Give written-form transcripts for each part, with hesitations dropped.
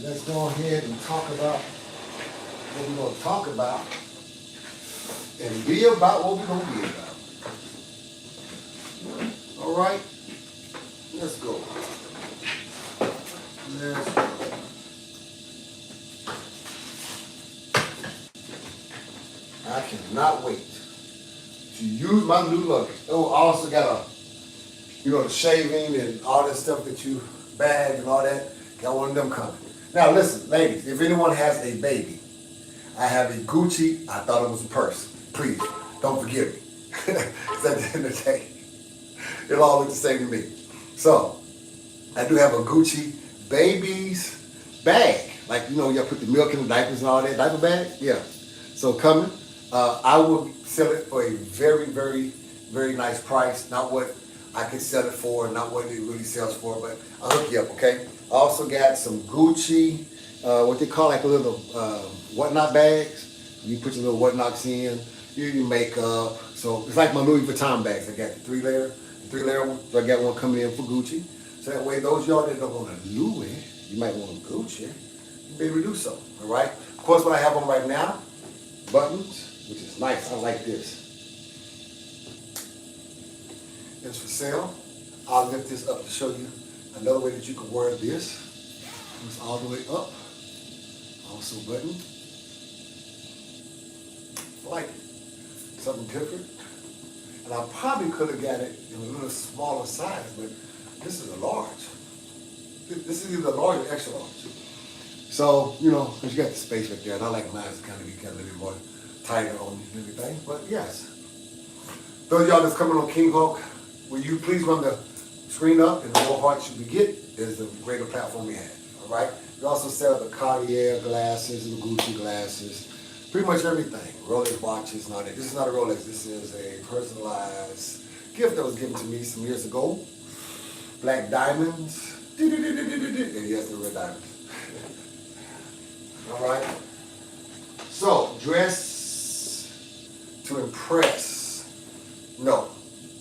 let's go ahead and talk about what we're going to talk about and be about what we're going to be about. All right? Let's go. Let's go. I cannot wait to use my new luggage. Oh, I also got the shaving and all that stuff that you bag and all that. Got one of them coming. Now listen, ladies, if anyone has a baby, I have a Gucci. I thought it was a purse. Please, don't forgive me. Because at the end of the day, it'll all look the same to me. So, I do have a Gucci baby's bag. Like, y'all put the milk in the diapers and all that. Diaper bag? Yeah. So coming. I will sell it for a very, very, very nice price. Not what I could sell it for, not what it really sells for, but I'll hook you up, okay? I also got some Gucci, what they call like a little whatnot bags. You put your little whatnots in, your makeup. So it's like my Louis Vuitton bags. I got the three layer one. So I got one coming in for Gucci. So that way, those y'all that don't want a Louis, you might want a Gucci, you be able to do so, all right? Of course, what I have on right now, buttons, which is nice. I like this. It's for sale. I'll lift this up to show you another way that you can wear this. It's all the way up. Also button. I like it. Something different. And I probably could have got it in a little smaller size, but this is a large. This is either large or extra large. So, because you got the space right there, and I like mine to kind of be a little more tighter on everything. But yes. Those of y'all that's coming on King Hulk, will you please run the screen up, and the more hearts you get is the greater platform we have, all right? We also sell the Cartier glasses, the Gucci glasses, pretty much everything. Rolex watches and all that. This is not a Rolex. This is a personalized gift that was given to me some years ago. Black diamonds. And yes, they're red diamonds. All right? So, dress to impress. No.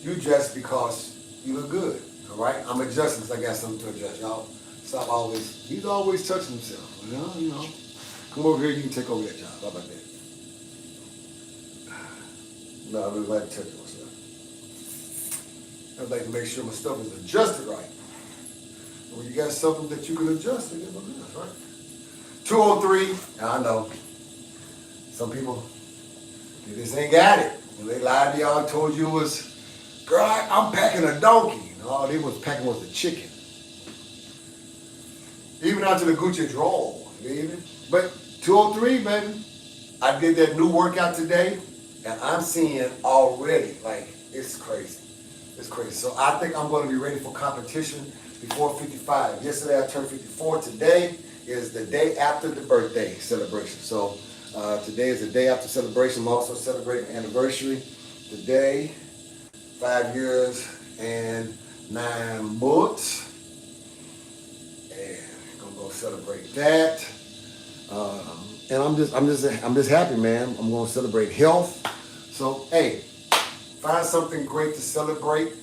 You dress because you look good, all right? I'm adjusting because I got something to adjust. Y'all stop he's always touching himself, Come over here, you can take over that job. How about that? No, I really like to touch myself. I'd like to make sure my stuff is adjusted right. And when you got something that you can adjust, it is what it is, right? 203, I know. Some people, they just ain't got it. And they lied to y'all and told you it was, girl, I'm packing a donkey. And all they was packing was the chicken. Even out to the Gucci draw, baby. But 203, baby. I did that new workout today, and I'm seeing already, like, it's crazy. It's crazy. So I think I'm going to be ready for competition before 55. Yesterday I turned 54. Today is the day after the birthday celebration. So today is the day after celebration. I'm also celebrating anniversary. Today, 5 years and 9 months. And I'm gonna go celebrate that. And I'm just happy, man. I'm gonna celebrate health. So hey, find something great to celebrate.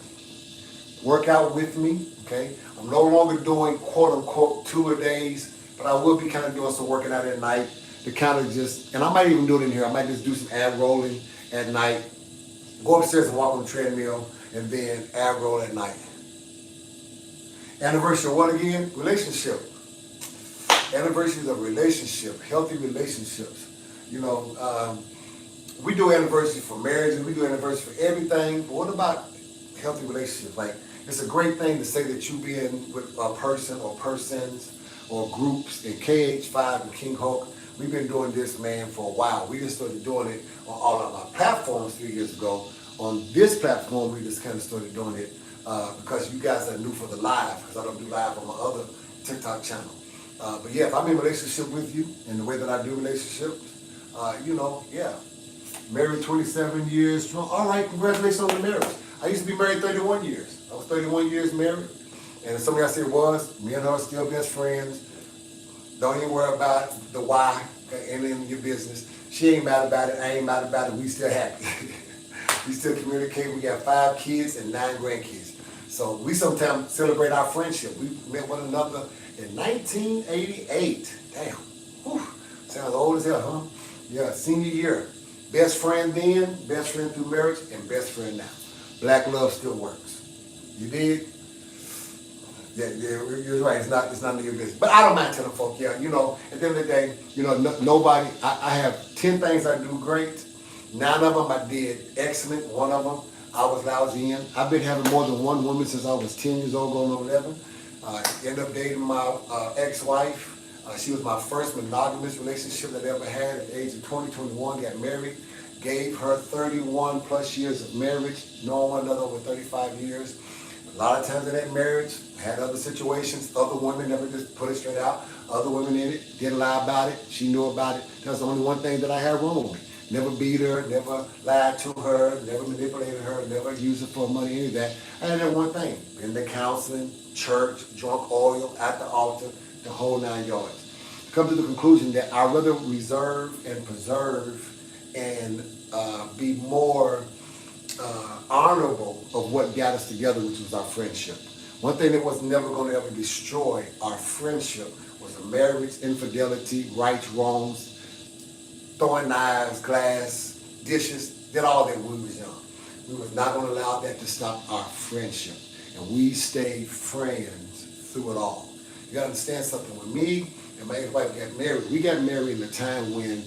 Work out with me, okay? I'm no longer doing quote unquote 2 a days, but I will be kind of doing some working out at night to kind of just, and I might even do it in here. I might just do some ab rolling at night. Go upstairs and walk on the treadmill, and then ab roll at night. Anniversary of what again? Relationship. Anniversaries of relationship, healthy relationships. We do anniversaries for marriage, and we do anniversaries for everything, but what about healthy relationships? Like, it's a great thing to say that you've been with a person or persons or groups in KH5 and King Hulk. We've been doing this, man, for a while. We just started doing it on all of our platforms 3 years ago. On this platform, we just kind of started doing it because you guys are new for the live, because I don't do live on my other TikTok channel. But yeah, if I'm in a relationship with you, and the way that I do relationships, yeah. Married 27 years strong. All right, congratulations on the marriage. I used to be married 31 years. I was 31 years married. And some of y'all say was, me and her are still best friends. Don't even worry about the why, ain't in your business. She ain't mad about it, I ain't mad about it, we still happy. We still communicate, we got 5 kids and 9 grandkids. So we sometimes celebrate our friendship. We met one another in 1988. Damn. Whew. Sounds old as hell, huh? Yeah, senior year. Best friend then, best friend through marriage, and best friend now. Black love still works. You did? Yeah, you're right. It's not none of your business. But I don't mind telling folk, yeah, you know, at the end of the day, you know, nobody, I have 10 things I do great. 9 of them I did excellent. 1 of them I was lousy in. I've been having more than one woman since I was 10 years old, going on 11. Ended up dating my ex-wife. She was my first monogamous relationship that I ever had at the age of 20, 21, got married. Gave her 31 plus years of marriage, knowing one another over 35 years. A lot of times in that marriage, had other situations, other women never just put it straight out. Other women in it, didn't lie about it, she knew about it. That's the only one thing that I had wrong with me. Never beat her, never lied to her, never manipulated her, never used her for money, any of that. I had that one thing, been to counseling, church, drunk oil, at the altar, the whole 9 yards. Come to the conclusion that I'd rather reserve and preserve and be more honorable of what got us together, which was our friendship. One thing that was never going to ever destroy our friendship was a marriage, infidelity, rights, wrongs, throwing knives, glass, dishes, did all that when we was young. We was not going to allow that to stop our friendship. And we stayed friends through it all. You got to understand something. When me and my ex-wife got married, we got married in a time when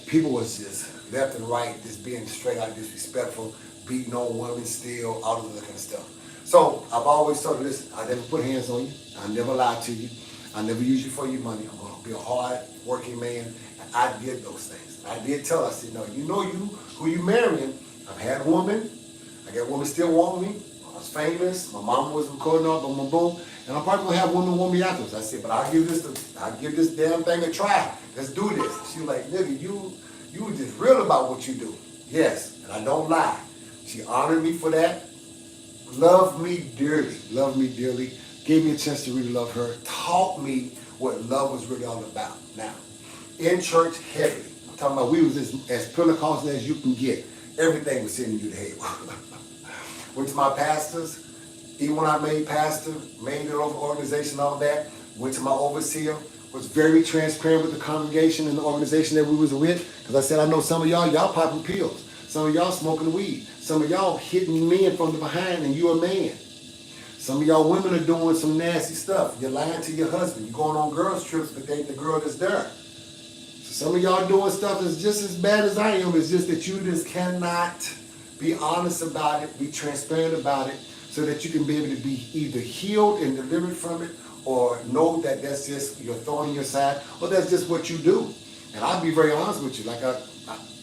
people was just left and right, just being straight out disrespectful, beating on women, still, all of that kind of stuff. So I've always told her, listen, I never put hands on you. I never lied to you. I never use you for your money. I'm going to be a hard working man. And I did those things. I did tell her, I said, no, you know who you marrying. I've had women. I got women still want me. I was famous. My mom was recording all, boom, boom, boom. And I'm probably gonna have women want me afterwards. I said, but I'll give this damn thing a try. Let's do this. She was like, nigga, you were just real about what you do. Yes, and I don't lie. She honored me for that. Loved me dearly, gave me a chance to really love her, taught me what love was really all about. Now, in church, heavily. I'm talking about we was as Pentecostal as you can get. Everything was sending you to hell. Went to my pastors, even when I made pastor, made it over organization, all that, went to my overseer, was very transparent with the congregation and the organization that we was with, because I said, I know some of y'all popping pills. Some of y'all smoking weed. Some of y'all hitting men from the behind and you're a man. Some of y'all women are doing some nasty stuff. You're lying to your husband. You're going on girls' trips, but they ain't the girl that's there. So some of y'all doing stuff that's just as bad as I am. It's just that you just cannot be honest about it, be transparent about it, so that you can be able to be either healed and delivered from it, or know that that's just your thorn in your side, or that's just what you do. And I'll be very honest with you. Like I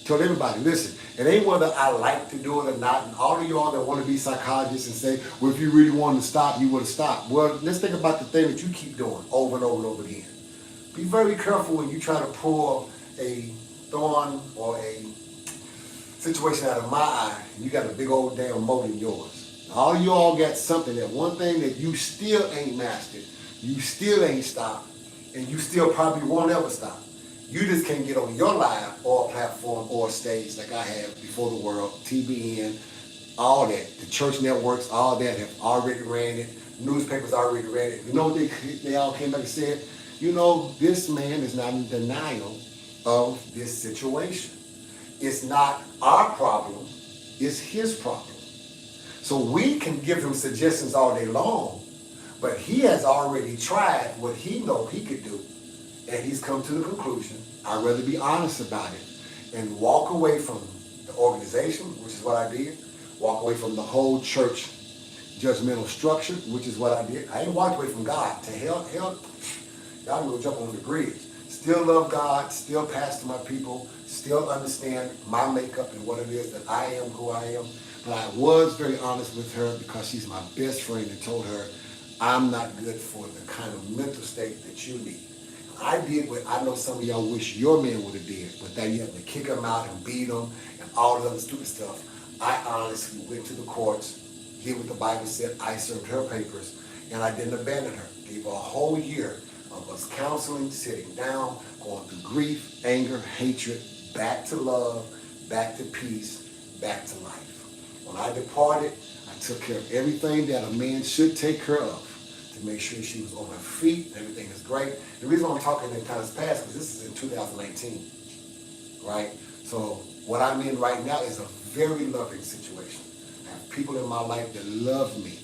told everybody, listen, it ain't whether I like to do it or not. And all of y'all that want to be psychologists and say, well, if you really wanted to stop, you would have stopped. Well, let's think about the thing that you keep doing over and over and over again. Be very careful when you try to pull a thorn or a situation out of my eye, and you got a big old damn mold in yours. All of y'all got something, that one thing that you still ain't mastered, you still ain't stopped, and you still probably won't ever stop. You just can't get on your live or platform or stage like I have before the world, TBN, all that. The church networks, all that have already ran it. Newspapers already ran it. You know what they all came back and said? You know, this man is not in denial of this situation. It's not our problem, it's his problem. So we can give him suggestions all day long, but he has already tried what he knows he could do. And he's come to the conclusion, I'd rather be honest about it and walk away from the organization, which is what I did, walk away from the whole church judgmental structure, which is what I did. I ain't walked away from God. To hell, y'all can go jump on the bridge. Still love God, still pastor my people, still understand my makeup and what it is that I am who I am. But I was very honest with her because she's my best friend, and told her, I'm not good for the kind of mental state that you need. I did what I know some of y'all wish your man would have did, but that you have to kick him out and beat him and all the other stupid stuff. I honestly went to the courts, did what the Bible said, I served her papers, and I didn't abandon her. Gave her a whole year of us counseling, sitting down, going through grief, anger, hatred, back to love, back to peace, back to life. When I departed, I took care of everything that a man should take care of to to make sure she was on her feet, everything is great. The reason I'm talking in times past, because this is in 2019, right? So what I'm in right now is a very loving situation. I have people in my life that love me,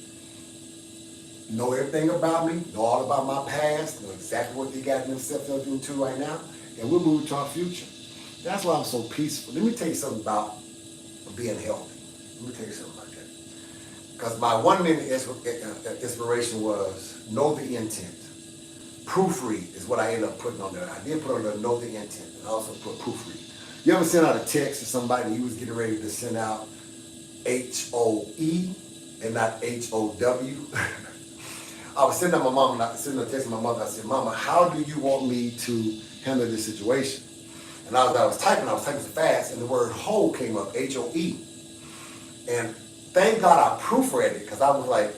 know everything about me, know all about my past, know exactly what they got themselves into right now, and we're moving to our future. That's why I'm so peaceful. Let me tell you something about being healthy. Let me tell you something about that. Because my 1 minute inspiration was know the intent. Proofread is what I ended up putting on there. I did put on there know the intent, and I also put proofread. You ever sent out a text to somebody and you was getting ready to send out HOE and not HOW? I was sitting at my mom, and I sitting there texting my mother. I said, Mama, how do you want me to handle this situation? And I was typing so fast, and the word hoe came up, HOE. And thank God I proofread it, because I was like,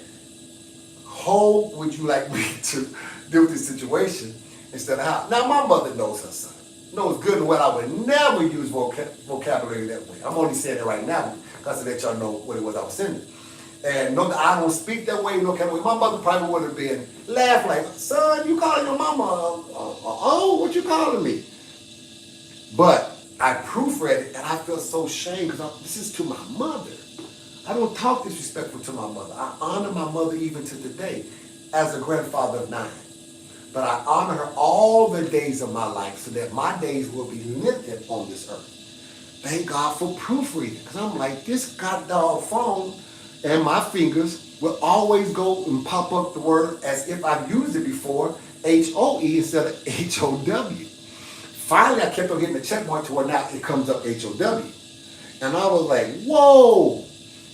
how would you like me to deal with this situation instead of how? Now, my mother knows her son, knows good and well I would never use vocabulary that way. I'm only saying it right now because to let y'all know what it was I was sending. And know that I don't speak that way, no kind of way. My mother probably would have been laughed like, son, you calling your mama, oh, what you calling me? But I proofread it, and I feel so ashamed because this is to my mother. I don't talk disrespectful to my mother. I honor my mother even to today as a grandfather of 9. But I honor her all the days of my life so that my days will be lifted on this earth. Thank God for proofreading, because I'm like, this goddamn phone and my fingers will always go and pop up the word as if I've used it before, HOE instead of HOW. Finally, I kept on getting the check mark to where now it comes up HOW. And I was like, whoa.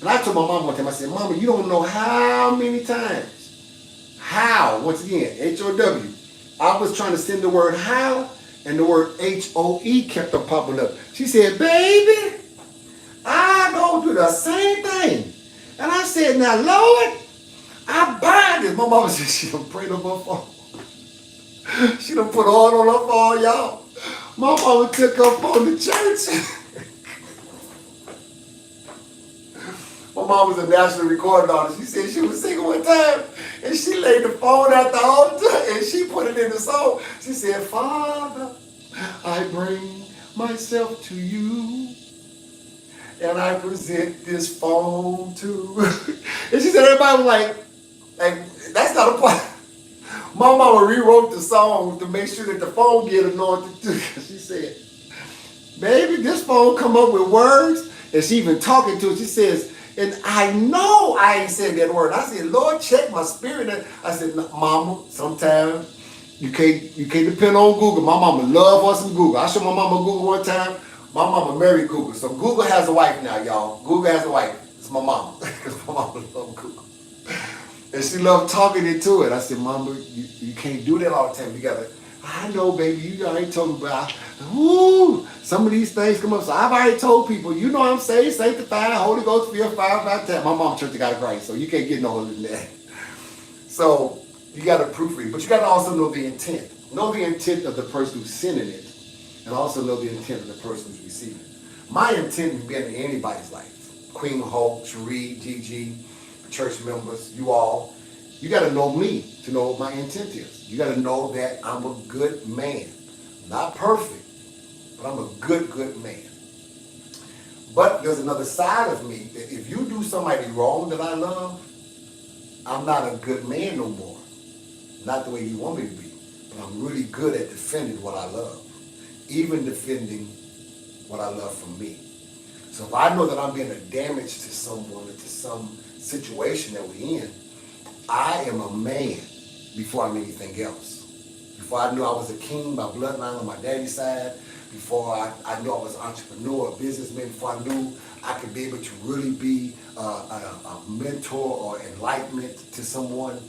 And I told my mom one time, I said, Mama, you don't know how many times. How, once again, HOW. I was trying to send the word how, and the word HOE kept on popping up. She said, baby, I go do the same thing. And I said, now, Lord, I bind it. My mama said she done prayed on her phone. She done put oil on her phone, y'all. My mama took her phone to church. My mom was a national recording artist. She said she was singing one time, and she laid the phone at the altar, and she put it in the song. She said, Father, I bring myself to you, and I present this phone to. And she said, everybody was like, that's not a part. My mama rewrote the song to make sure that the phone get anointed too. She said, baby, this phone come up with words, and she even talking to it. She says, and I know I ain't said that word. I said, Lord, check my spirit. I said, Mama, sometimes you can't depend on Google. My mama love us some Google. I showed my mama Google one time. My mama married Google. So Google has a wife now, y'all. Google has a wife. It's my mama. Because my mama loves Google. And she loved talking into it. I said, Mama, you can't do that all the time. You gotta, I know, baby, you already told me about, some of these things come up. So I've already told people, you know I'm saved, sanctified, Holy Ghost, filled, fire, baptized. My mom church got it right, so you can't get no older than that. So you gotta proofread, but you gotta also know the intent. Know the intent of the person who's sending it, and also know the intent of the person who's receiving it. My intent has been in anybody's life. Queen Hulk, Cherie, Gigi, church members, you all. You got to know me to know what my intent is. You got to know that I'm a good man. Not perfect, but I'm a good man. But there's another side of me that if you do somebody wrong that I love, I'm not a good man no more. Not the way you want me to be. But I'm really good at defending what I love. Even defending what I love from me. So if I know that I'm being a damage to someone or to some situation that we're in, I am a man before I'm anything else. Before I knew I was a king by bloodline on my daddy's side, before I knew I was an entrepreneur, a businessman, before I knew I could be able to really be a mentor or enlightenment to someone,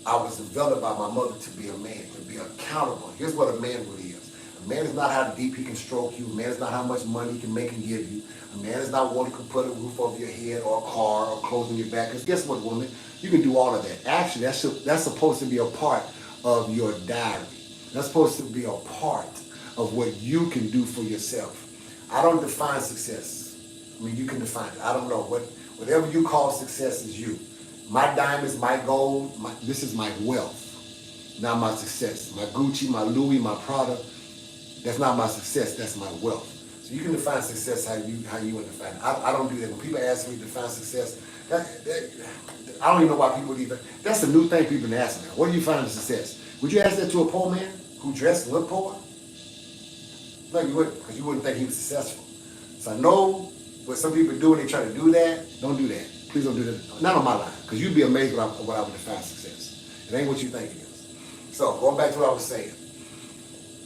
I was developed by my mother to be a man, to be accountable. Here's what a man really is. A man is not how deep he can stroke you. A man is not how much money he can make and give you. A man is not one who can put a roof over your head or a car or clothes on your back. Because guess what, woman? You can do all of that. Actually, that's supposed to be a part of your diary. That's supposed to be a part of what you can do for yourself. I don't define success. I mean, you can define it. I don't know. Whatever you call success is you. My diamonds, my gold, this is my wealth, not my success. My Gucci, my Louis, my Prada, that's not my success, that's my wealth. So you can define success how you want to define it. I don't do that. When people ask me to define success, I don't even know why people even, that's a new thing people been asking now. What do you find as success? Would you ask that to a poor man who dressed and looked poor? No, you wouldn't, because you wouldn't think he was successful. So I know what some people do when they try to do that. Don't do that. Please don't do that. Not on my line, because you'd be amazed what I would define success. It ain't what you think it is. So going back to what I was saying.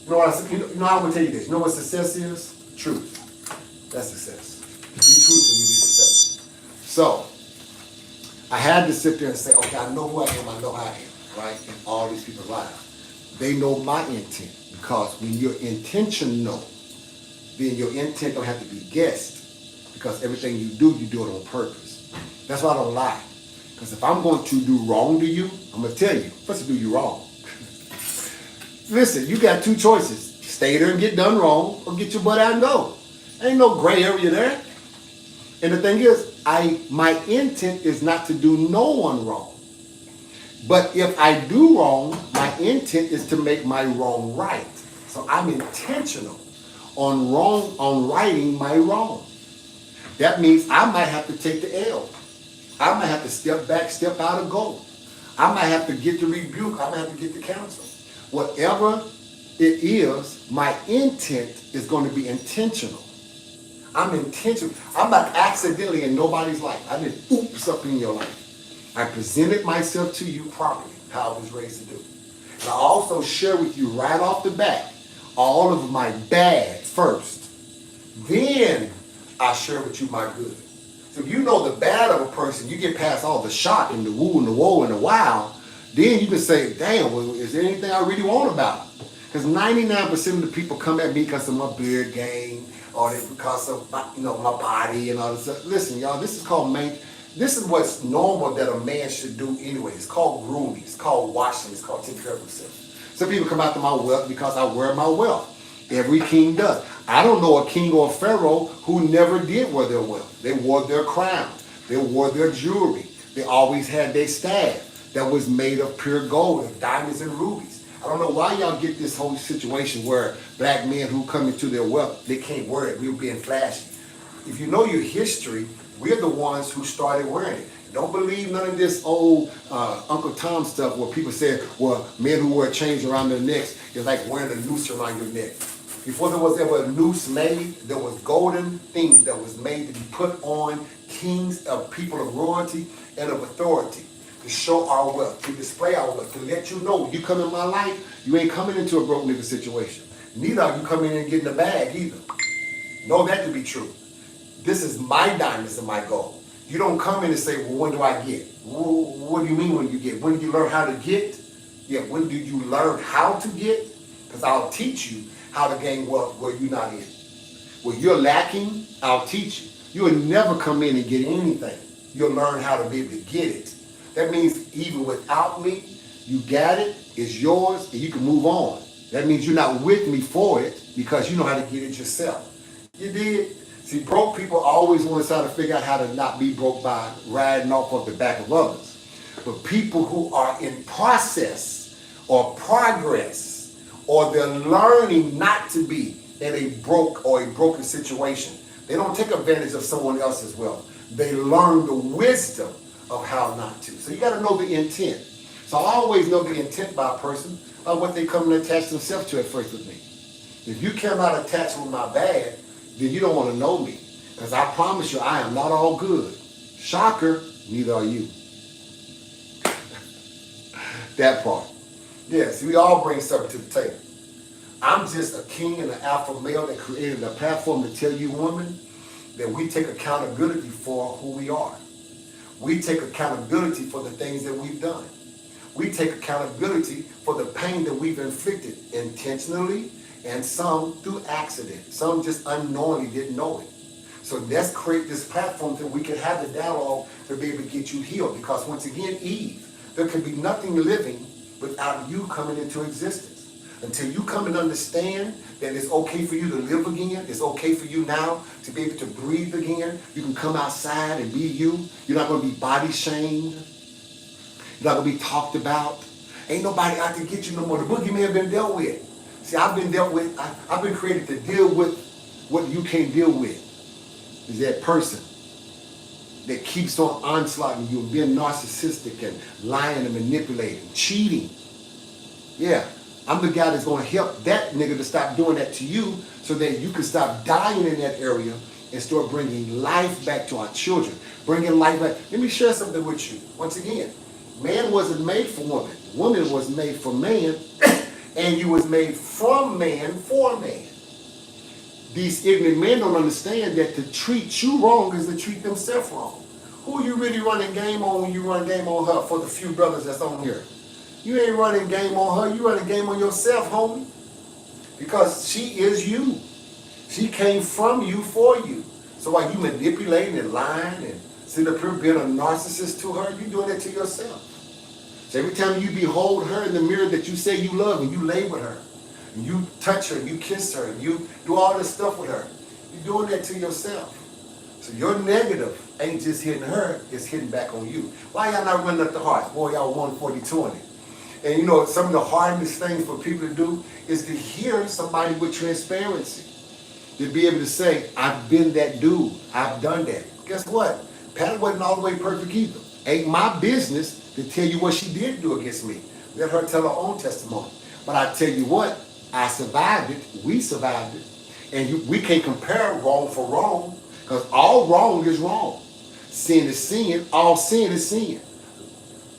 You know what I said? You know I'm gonna tell you this. You know what success is? Truth. That's success. Be truthful, you be successful. So I had to sit there and say, okay, I know who I am, I know how I am, right? In all these people's lives. They know my intent, because when you're intentional, then your intent don't have to be guessed, because everything you do it on purpose. That's why I don't lie. Because if I'm going to do wrong to you, I'm going to tell you, first to do you wrong. Listen, you got two choices. Stay there and get done wrong, or get your butt out and go. Ain't no gray area there. And the thing is, my intent is not to do no one wrong. But if I do wrong, my intent is to make my wrong right. So I'm intentional on righting my wrong. That means I might have to take the L. I might have to step back, step out, and go. I might have to get the rebuke. I might have to get the counsel. Whatever it is, my intent is going to be intentional. I'm intentional. I'm not accidentally in nobody's life. I didn't oops up in your life. I presented myself to you properly, how I was raised to do. And I also share with you right off the bat all of my bad first. Then I share with you my good. So if you know the bad of a person, you get past all the shock and the woo and the whoa and the wow, then you can say, damn, well, is there anything I really want about it? Because 99% of the people come at me because of my beard game, or because of my body and all this stuff. Listen, y'all, this is what's normal that a man should do anyway. It's called grooming. It's called washing. It's called taking care of himself. Some people come after my wealth because I wear my wealth. Every king does. I don't know a king or a pharaoh who never did wear their wealth. They wore their crown. They wore their jewelry. They always had their staff that was made of pure gold and diamonds and rubies. I don't know why y'all get this whole situation where black men who come into their wealth, they can't wear it. We're being flashy. If you know your history, we're the ones who started wearing it. Don't believe none of this old Uncle Tom stuff where people say, well, men who wear chains around their necks is like wearing a noose around your neck. Before there was ever a noose made, there was golden things that was made to be put on kings, of people of royalty and of authority, to show our wealth, to display our wealth, to let you know when you come in my life, you ain't coming into a broke nigga situation. Neither are you coming in and getting a bag either. Know that to be true. This is my diamonds and my gold. You don't come in and say, well, when do I get? What do you mean when you get? When do you learn how to get? Yeah, when do you learn how to get? Because I'll teach you how to gain wealth where you're not in. Where you're lacking, I'll teach you. You will never come in and get anything. You'll learn how to be able to get it. That means even without me, you got it, it's yours, and you can move on. That means you're not with me for it because you know how to get it yourself. You did? See, broke people always want to try to figure out how to not be broke by riding off of the back of others. But people who are in process or progress, or they're learning not to be in a broke or a broken situation, they don't take advantage of someone else's wealth. They learn the wisdom of how not to. So you got to know the intent. So I always know the intent by a person by what they come and attach themselves to at first with me. If you cannot attach with my bad, then you don't want to know me. Because I promise you, I am not all good. Shocker, neither are you. That part. Yes, we all bring something to the table. I'm just a king and an alpha male that created a platform to tell you women that we take accountability for who we are. We take accountability for the things that we've done. We take accountability for the pain that we've inflicted intentionally and some through accident. Some just unknowingly didn't know it. So let's create this platform so we can have the dialogue to be able to get you healed. Because once again, Eve, there can be nothing living without you coming into existence. Until you come and understand that it's okay for you to live again, it's okay for you now to be able to breathe again, you can come outside and be you. You're not going to be body shamed. You're not going to be talked about. Ain't nobody out to get you no more. The boogeyman have been dealt with. See, I've been dealt with. I've been created to deal with what you can't deal with. Is that person that keeps on onslaughting you and being narcissistic and lying and manipulating, cheating. Yeah, I'm the guy that's going to help that nigga to stop doing that to you so that you can stop dying in that area and start bringing life back to our children. Bringing life back. Let me share something with you. Once again, man wasn't made for woman. Woman was made for man, and you was made from man for man. These ignorant men don't understand that to treat you wrong is to treat themselves wrong. Who are you really running game on when you run game on her for the few brothers that's on here? You ain't running game on her, you running game on yourself, homie. Because she is you. She came from you for you. So while you manipulating and lying and sitting up here being a narcissist to her, you doing that to yourself. So every time you behold her in the mirror that you say you love and you lay with her, and you touch her, and you kiss her, and you do all this stuff with her, you're doing that to yourself. So your negative ain't just hitting her, it's hitting back on you. Why y'all not running up the hearts? Boy, y'all 140-20. And you know, some of the hardest things for people to do is to hear somebody with transparency. To be able to say, I've been that dude, I've done that. Guess what? Patty wasn't all the way perfect either. Ain't my business to tell you what she did do against me. Let her tell her own testimony. But I tell you what, I survived it, we survived it. And we can't compare wrong for wrong, because all wrong is wrong. Sin is sin, all sin is sin.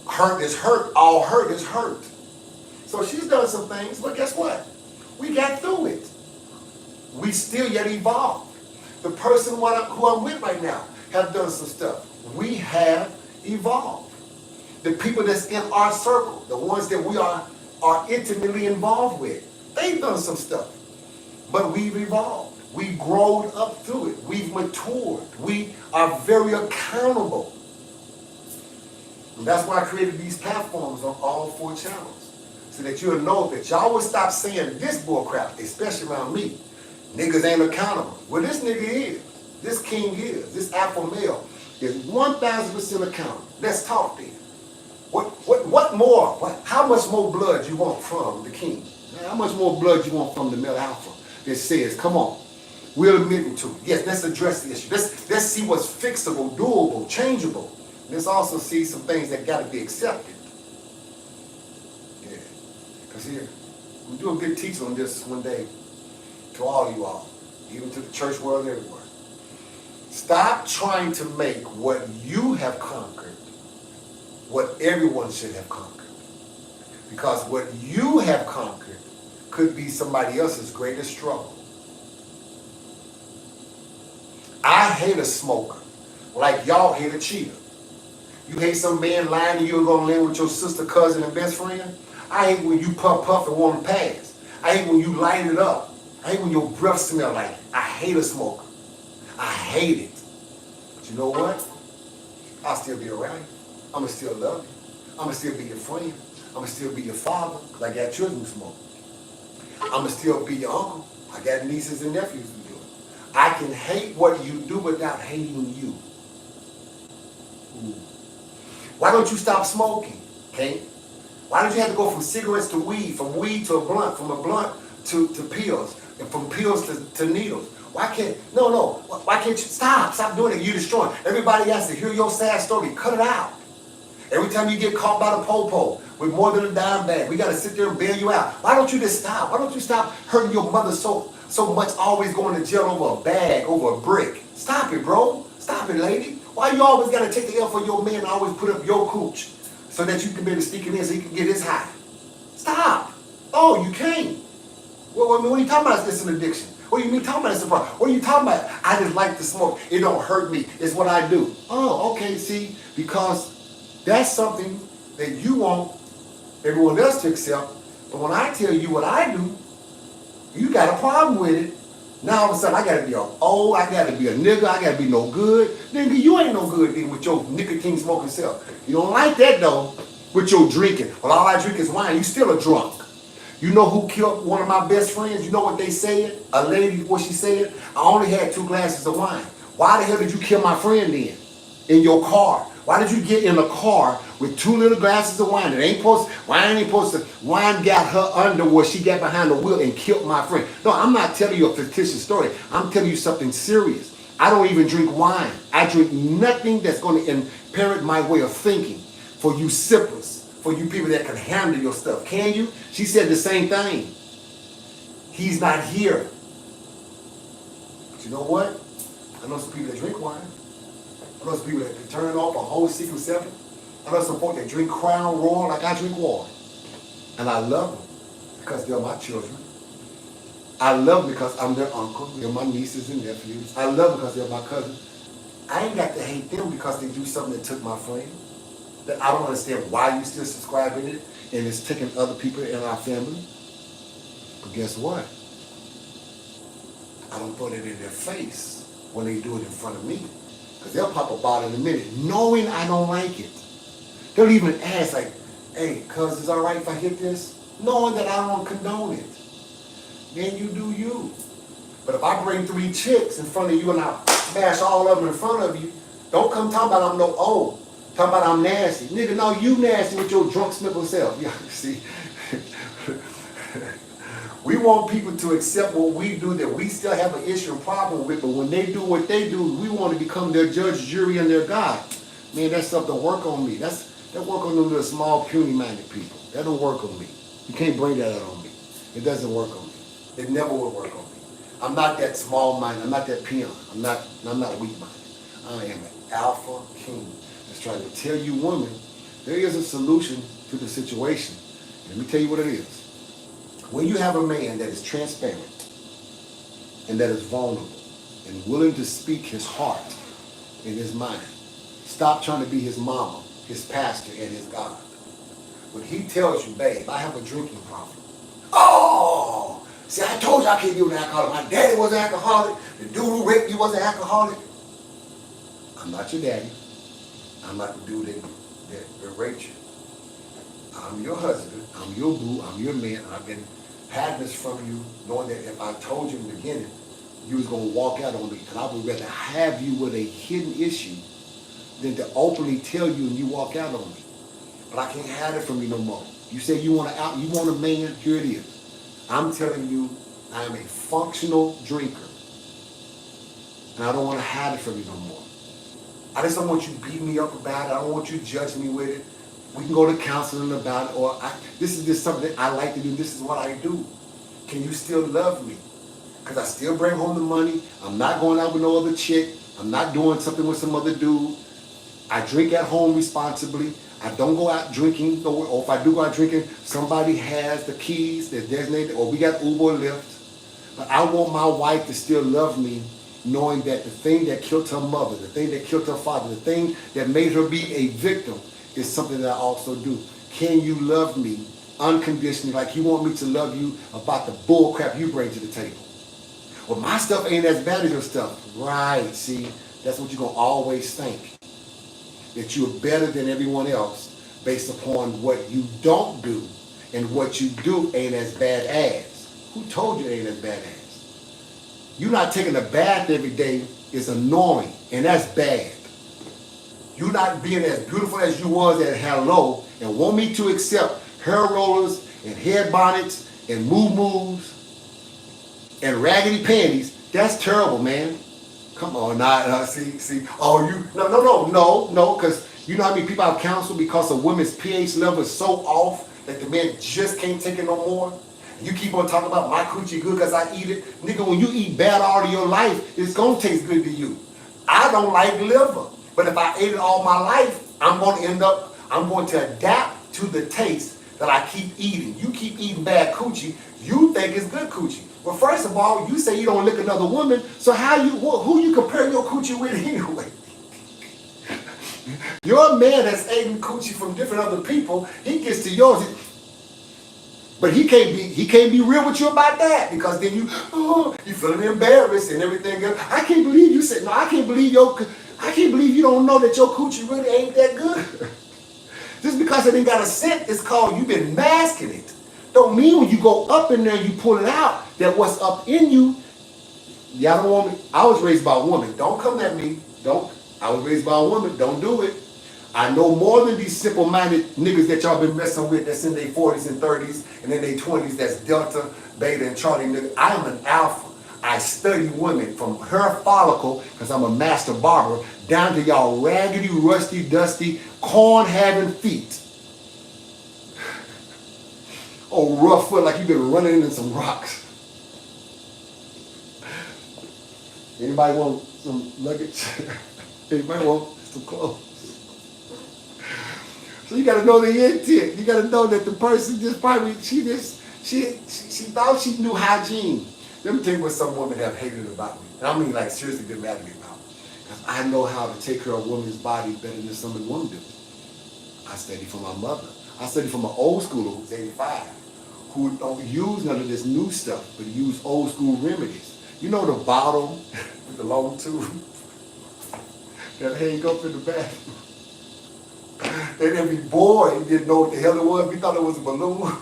Hurt is hurt, all hurt is hurt. So she's done some things, but guess what? We got through it. We still yet evolved. The person who I'm with right now have done some stuff. We have evolved. The people that's in our circle, the ones that we are intimately involved with, they've done some stuff. But we've evolved. We've grown up through it. We've matured. We are very accountable. And that's why I created these platforms on all 4 channels. So that you'll know that y'all will stop saying this bullcrap, especially around me. Niggas ain't accountable. Well, this nigga is. This king is. This alpha male is 1,000% accountable. Let's talk then. What more? How much more blood you want from the king? How much more blood you want from the male alpha that says, come on, we're admitting to it. Yes, let's address the issue. Let's see what's fixable, doable, changeable. Let's also see some things that got to be accepted. Yeah. Because here, we'll do a good teaching on this one day to all you all, even to the church world everywhere. Stop trying to make what you have conquered what everyone should have conquered. Because what you have conquered could be somebody else's greatest struggle. I hate a smoker like y'all hate a cheater. You hate some man lying to you and gonna live with your sister, cousin, and best friend. I hate when you puff and want to pass. I hate when you light it up. I hate when your breath smell like it. I hate a smoker. I hate it. But you know what? I'll still be around you. I'm going to still love you. I'm going to still be your friend. I'm going to still be your father because I got children who smoke. I'm going to still be your uncle. I got nieces and nephews who do it. I can hate what you do without hating you. Ooh. Why don't you stop smoking, okay? Why don't you have to go from cigarettes to weed, from weed to a blunt, from a blunt to pills, and from pills to needles? Why can't, why can't you stop doing it? You're destroying. Everybody has to hear your sad story. Cut it out. Every time you get caught by the po-po with more than a dime bag, we got to sit there and bail you out. Why don't you just stop? Why don't you stop hurting your mother so much, always going to jail over a bag, over a brick? Stop it, bro. Stop it, lady. Why you always got to take the L for your man and always put up your cooch so that you can be able to sneak it in so you can get his high? Stop. Oh, you can't. What are you talking about? It's an addiction. What do you mean talking about it's a problem? What are you talking about? I just like to smoke. It don't hurt me. It's what I do. Oh, okay, see, because that's something that you want everyone else to accept. But when I tell you what I do, you got a problem with it. Now all of a sudden I gotta be old, I gotta be a nigga, I gotta be no good. Nigga, you ain't no good then with your nicotine smoking self. You don't like that though, with your drinking. Well, all I drink is wine. You still a drunk. You know who killed one of my best friends? You know what they said? A lady, what she said? I only had 2 glasses of wine. Why the hell did you kill my friend then? In your car? Why did you get in a car with 2 little glasses of wine. Wine ain't supposed to, wine got her under where she got behind the wheel and killed my friend. No, I'm not telling you a fictitious story. I'm telling you something serious. I don't even drink wine. I drink nothing that's going to impair my way of thinking. For you sippers, for you people that can handle your stuff. Can you? She said the same thing. He's not here. But you know what? I know some people that drink wine. I know some people that can turn off a whole Secret 7. I know some folks that drink Crown Royal like I drink water. And I love them because they're my children. I love them because I'm their uncle. They're my nieces and nephews. I love them because they're my cousins. I ain't got to hate them because they do something that took my friend. That I don't understand why you still subscribing it and it's taking other people in our family. But guess what? I don't put it in their face when they do it in front of me. Because they'll pop a bottle in a minute, knowing I don't like it. They'll even ask like, hey, cuz, is it all right if I hit this? Knowing that I don't condone it. Then you do you. But if I bring 3 chicks in front of you and I smash all of them in front of you, don't come talking about I'm no old. Talking about I'm nasty. Nigga, no, you nasty with your drunk sniffle self. Yeah, see. We want people to accept what we do that we still have an issue and problem with, but when they do what they do, we want to become their judge, jury, and their God. Man, that's something to work on me. That work on them little small, puny-minded people. That don't work on me. You can't bring that out on me. It doesn't work on me. It never will work on me. I'm not that small-minded. I'm not that peon. I'm not weak-minded. I am an alpha king that's trying to tell you women there is a solution to the situation. Let me tell you what it is. When you have a man that is transparent and that is vulnerable and willing to speak his heart and his mind, stop trying to be his mama, his pastor, and his God. When he tells you, babe, I have a drinking problem. Oh, see, I told you I can't be an alcoholic. My daddy was an alcoholic. The dude who raped you was an alcoholic. I'm not your daddy. I'm not the dude that raped you. I'm your husband. I'm your boo. I'm your man. I've been hiding this from you, knowing that if I told you in the beginning, you was going to walk out on me. And I would rather have you with a hidden issue than to openly tell you and you walk out on me. But I can't hide it from you no more. You say you want a man, here it is. I'm telling you, I am a functional drinker. And I don't want to hide it from you no more. I just don't want you beating me up about it. I don't want you judging me with it. We can go to counseling about it, or this is just something that I like to do. This is what I do. Can you still love me? Because I still bring home the money. I'm not going out with no other chick. I'm not doing something with some other dude. I drink at home responsibly. I don't go out drinking, or if I do go out drinking, somebody has the keys that's designated, or we got Uber or Lyft. But I want my wife to still love me, knowing that the thing that killed her mother, the thing that killed her father, the thing that made her be a victim is something that I also do. Can you love me unconditionally like you want me to love you about the bull crap you bring to the table? Well, my stuff ain't as bad as your stuff. Right, see, that's what you're going to always think. That you're better than everyone else based upon what you don't do, and what you do ain't as bad as. Who told you it ain't as bad as? You not taking a bath every day is annoying, and that's bad. You not being as beautiful as you was at hello and want me to accept hair rollers and hair bonnets and moo-moos and raggedy panties, that's terrible, man. Come on, see. Oh, you, no, because you know how many people I've counseled because a woman's pH level is so off that the man just can't take it no more? You keep on talking about my coochie good because I eat it. Nigga, when you eat bad all of your life, it's going to taste good to you. I don't like liver. But if I ate it all my life, I'm going to adapt to the taste that I keep eating. You keep eating bad coochie, you think it's good coochie. Well, first of all, you say you don't lick another woman, so who you compare your coochie with anyway? Your man that's eating coochie from different other people, he gets to yours, but he can't be real with you about that, because then you feeling embarrassed and everything else. I can't believe you said, no, I can't believe you don't know that your coochie really ain't that good. Just because it ain't got a scent, it's called you've been masking it. Don't mean when you go up in there and you pull it out, that what's up in you, y'all don't want me. I was raised by a woman. Don't come at me. I was raised by a woman. Don't do it. I know more than these simple-minded niggas that y'all been messing with that's in their 40s and 30s and in their 20s that's Delta, Beta, and Charlie niggas. I am an alpha. I study women from her follicle, because I'm a master barber, down to y'all raggedy, rusty, dusty, corn-having feet. Oh, rough foot like you've been running into some rocks. Anybody want some luggage? Anybody want some clothes? So you gotta know the intent. You gotta know that the person just probably, she thought she knew hygiene. Let me tell you what some women have hated about me. And I mean like seriously been mad at me about. Because I know how to take care of a woman's body better than some of the women do. I studied from my mother. I studied from an old schooler who's 85, who don't use none of this new stuff, but use old school remedies. You know the bottle with the long tube that hang up in the bathroom? And every boy didn't know what the hell it was. We thought it was a balloon.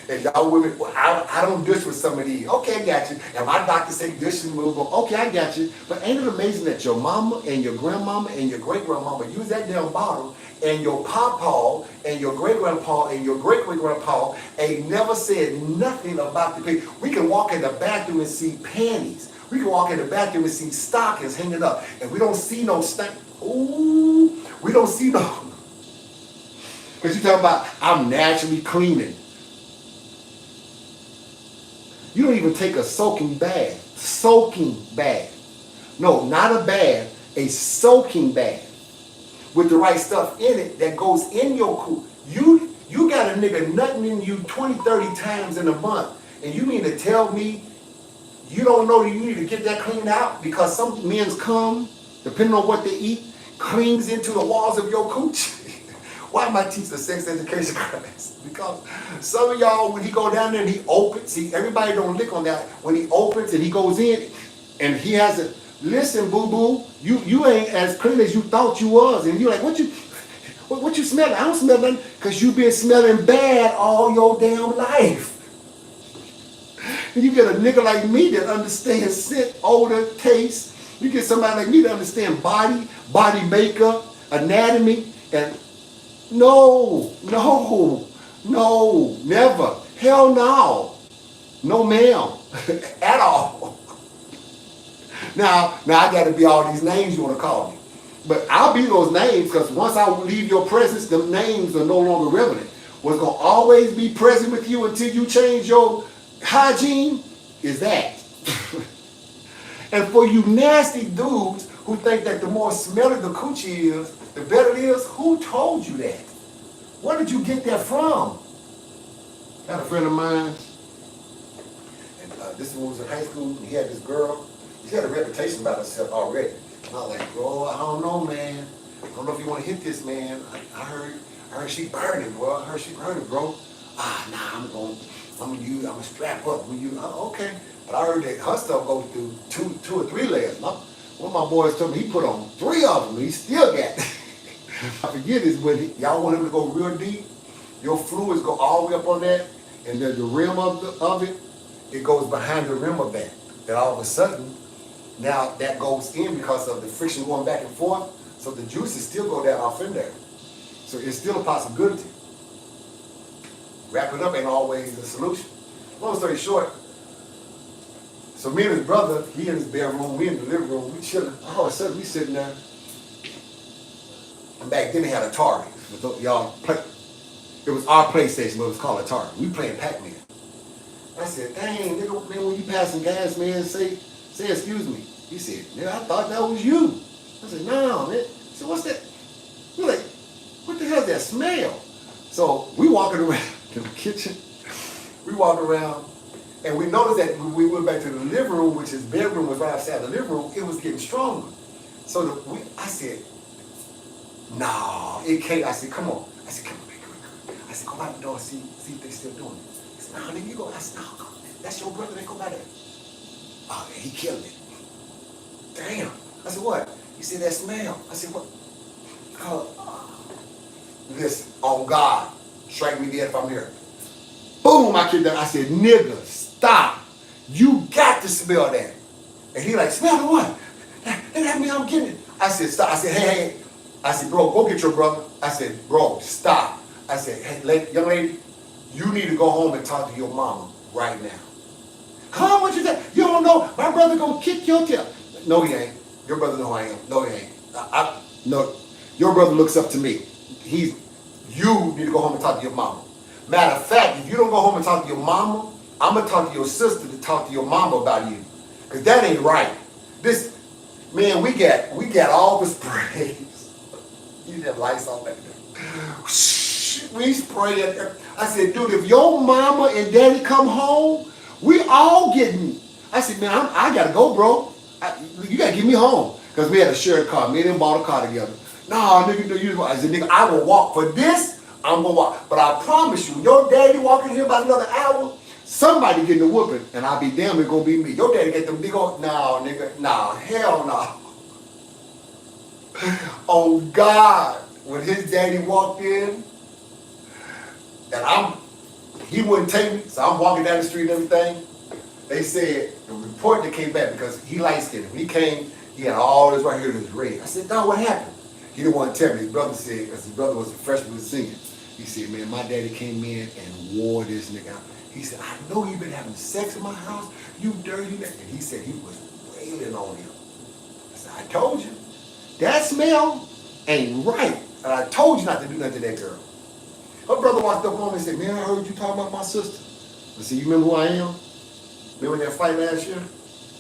And y'all women, well, I don't dish with some of these. Okay, I got you. And my doctor say dish and move on. Okay, I got you. But ain't it amazing that your mama and your grandmama and your great-grandmama use that damn bottle, and your pawpaw and your great-grandpa and your great-great-grandpa ain't never said nothing about the pig. We can walk in the bathroom and see panties. We can walk in the bathroom and see stockings hanging up. And we don't see no stank. Ooh, we don't see no. Because you talking about, I'm naturally cleaning. You don't even take a soaking bath. Soaking bath. No, not a bath. A soaking bath. With the right stuff in it that goes in your cool. You got a nigga nutting in you 20, 30 times in a month. And you mean to tell me you don't know that you need to get that cleaned out? Because some men's cum, depending on what they eat, clings into the walls of your cooch. Why am I teaching a sex education class? Because some of y'all, when he go down there and he opens, see, everybody don't lick on that. When he opens and he goes in and he has a, listen, boo-boo, you ain't as clean as you thought you was. And you're like, what you smelling? I don't smell nothing, because you been smelling bad all your damn life. And you get a nigga like me that understands scent, odor, taste. You get somebody like me that understands body makeup, anatomy, and no, never. Hell no. No ma'am. At all. Now I got to be all these names you want to call me. But I'll be those names, because once I leave your presence, the names are no longer relevant. What's going to always be present with you until you change your hygiene is that. And for you nasty dudes who think that the more smelly the coochie is, the better it is, who told you that? Where did you get that from? Got a friend of mine, and this one was in high school, and he had this girl. She had a reputation about herself already. And I was like, bro, I don't know, man. I don't know if you want to hit this, man. I heard she burning, bro. I heard she burning, bro. Nah, I'm gonna strap up when you. Okay. But I heard that her stuff goes through two or three layers. One of my boys told me he put on 3 of them, and he still got it. I forget is when y'all want him to go real deep, your fluids go all the way up on that, and then the rim of it goes behind the rim of that. Then all of a sudden, now that goes in because of the friction going back and forth, so the juices still go down off in there. So it's still a possibility. Wrap it up ain't always the solution. Long story short, so me and his brother, he in his bedroom, we in the living room, we chilling. All of a sudden we sitting there. And back then they had Atari. It was our PlayStation, but it was called Atari. We playing Pac-Man. I said, dang, nigga, man, when you passing gas, man, say excuse me. He said, nigga, I thought that was you. I said, no, man. He said, what's that? We're like, what the hell is that smell? So we walking around in the kitchen. We walking around. And we noticed that when we went back to the living room, which his bedroom was right outside the living room, it was getting stronger. So I said, nah, it can't. I said, come on. I said, come on, man, come on. I said, go out the door and see if they still doing it. He said, nah, nigga, you go. I said, no, that's your brother. They go by there. Oh, man, he killed it. Damn. I said, what? He said, that smell. I said, what? Listen, on God, strike me dead if I'm here. Boom, I kicked that. I said, nigga, stop. You got to smell that. And he like, smell the what? That mean I'm getting it. I said, stop. I said, hey, I said, bro, go get your brother. I said, bro, stop. I said, hey, young lady, you need to go home and talk to your mama right now. Huh? What you say? You don't know my brother gonna kick your tail. No, he ain't. Your brother know I am. No, he ain't. No. Your brother looks up to me. You need to go home and talk to your mama. Matter of fact, if you don't go home and talk to your mama, I'm gonna talk to your sister to talk to your mama about you. Cause that ain't right. This, man, we got all this praise. You have lights on back there. We spray it. I said, dude, if your mama and daddy come home, we all getting. I said, man, I gotta go, bro. You gotta get me home. Because we had a shared car. Me and them bought a car together. No, nigga, you. I said, nigga, I will walk for this. I'm gonna walk. But I promise you, your daddy walking here about another hour, somebody getting a whooping, and I'll be damn, it's gonna be me. Your daddy get them big old, no, nigga, no, hell no. On God, when his daddy walked in, and he wouldn't take me, so I'm walking down the street and everything. They said, the report that came back, because he light-skinned. When he came, he had all this right here that was red. I said, dog, what happened? He didn't want to tell me. His brother said, because his brother was a freshman with singing. He said, man, my daddy came in and wore this nigga out. He said, I know you've been having sex in my house, you dirty nigga. And he said he was wailing on him. I said, I told you, that smell ain't right. And I told you not to do nothing to that girl. Her brother walked up on me and said, man, I heard you talking about my sister. I said, you remember who I am? Remember that fight last year?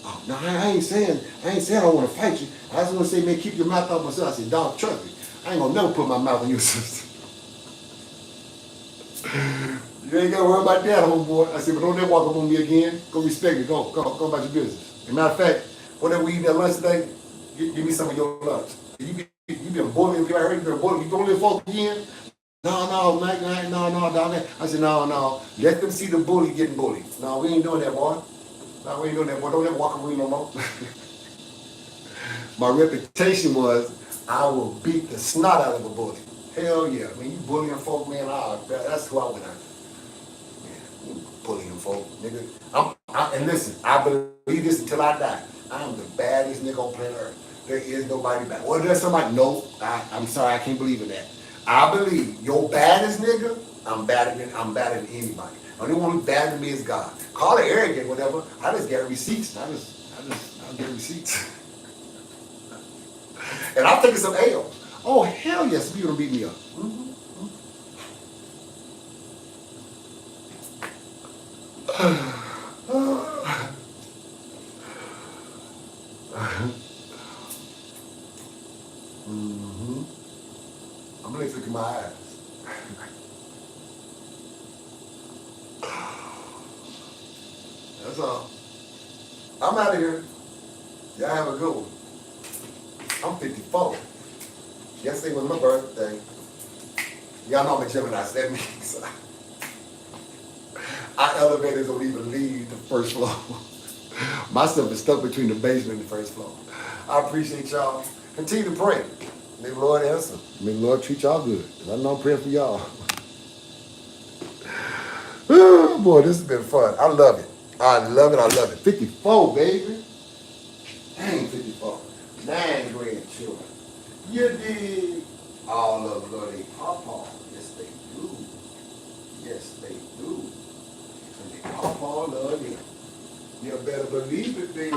Oh, no, I ain't saying I don't want to fight you. I just want to say, man, keep your mouth off myself. I said, dog, trust me. I ain't going to never put my mouth on your sister. You ain't got to worry about that, homeboy. I said, but don't ever walk up on me again. Go respect me. Go about your business. As a matter of fact, whatever we eat at lunch today, give me some of your lunch. You been bullying people. I heard you been bullying. You bullying folks again? No, Mike, no, dog. I said, no. Let them see the bully getting bullied. No, we ain't doing that, boy. No, we ain't doing that, boy. Don't ever walk with me no more. My reputation was I will beat the snot out of a bully. Hell yeah. I mean, you bullying folk, man, that's who I went after. Man, bullying folk, nigga. And listen, I believe this until I die. I am the baddest nigga on planet Earth. There is nobody bad. Well, there's somebody, no, I'm sorry, I can't believe in that. I believe your baddest nigga, I'm better than anybody. The only one who's better than me is God. Call it arrogant, whatever. I just get receipts. I get receipts. And I'm taking some L's. Oh, hell yes, you're gonna beat me up. I'm gonna look in my eyes. That's all. I'm out of here. Y'all have a good one. I'm 54. Yesterday was my birthday. Y'all know I'm a Gemini, so that means our elevators don't even leave the first floor. My stuff is stuck between the basement and the first floor. I appreciate y'all. Continue to pray. May the Lord answer. May the Lord treat y'all good. I know I'm praying for y'all. Oh, boy, this has been fun. I love it. I love it. 54, baby. Dang, 54. 9 grandchildren. You dig? All of them love their pawpaw. Yes, they do. Yes, they do. And their pawpaw love them. You better believe it, baby.